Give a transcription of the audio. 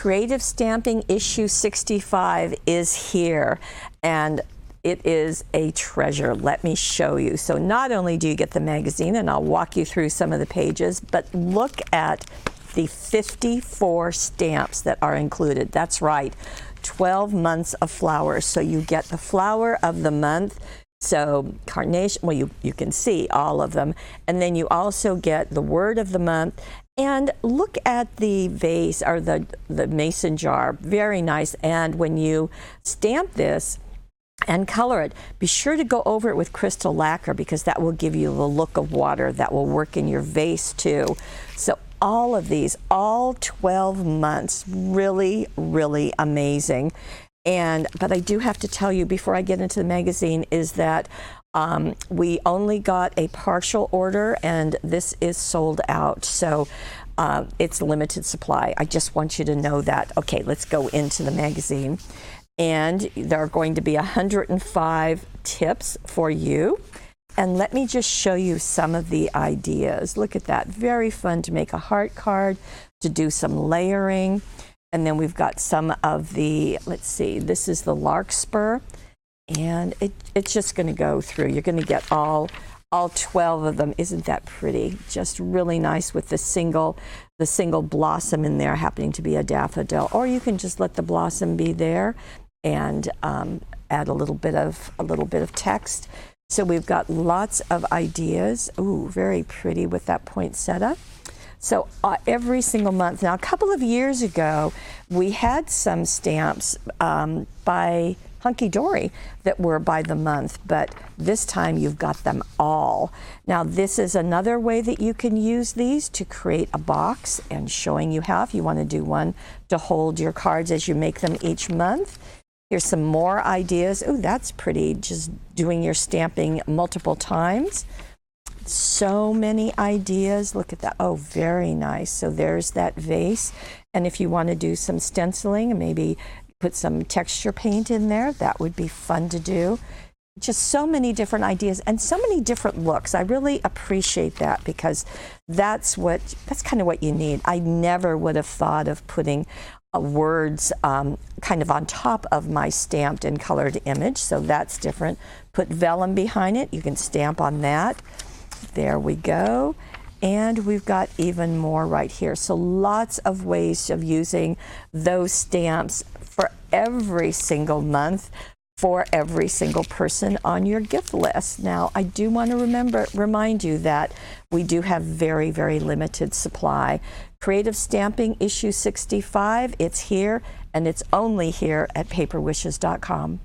Creative Stamping issue 65 is here, and it is a treasure. Let me show you. So not only do you get the magazine, and I'll walk you through some of the pages, but look at the 54 stamps that are included. That's right, 12 months of flowers. So you get the flower of the month. So carnation, well, you can see all of them. And then you also get the word of the month. And look at the vase, or the mason jar, very nice. And when you stamp this and color it, be sure to go over it with crystal lacquer, because that will give you the look of water that will work in your vase too. So all of these, all 12 months, really, really amazing. But I do have to tell you before I get into the magazine is that we only got a partial order, and this is sold out. So it's limited supply. I just want you to know that. Okay, let's go into the magazine. And there are going to be 105 tips for you. And let me just show you some of the ideas. Look at that. Very fun to make a heart card, to do some layering. And then we've got some of the, let's see, this is the larkspur. And it's just going to go through. You're going to get all 12 of them. Isn't that pretty? Just really nice with the single blossom in there happening to be a daffodil. Or you can just let the blossom be there and add a little bit of text. So we've got lots of ideas. Ooh, very pretty with that poinsettia. So every single month. Now, a couple of years ago, we had some stamps by Hunky Dory that were by the month, but this time you've got them all. Now, this is another way that you can use these to create a box, and showing you how, if you want to do one to hold your cards as you make them each month. Here's some more ideas. Oh, that's pretty, just doing your stamping multiple times. So many ideas. Look at that. Oh, very nice. So there's that vase. And if you want to do some stenciling and maybe put some texture paint in there, that would be fun to do. Just so many different ideas and so many different looks. I really appreciate that, because that's kind of what you need. I never would have thought of putting words kind of on top of my stamped and colored image. So that's different. Put vellum behind it. You can stamp on that. There we go. And we've got even more right here. So lots of ways of using those stamps for every single month, for every single person on your gift list. Now, I do want to remind you that we do have very, very limited supply. Creative Stamping issue 65, it's here, and it's only here at paperwishes.com.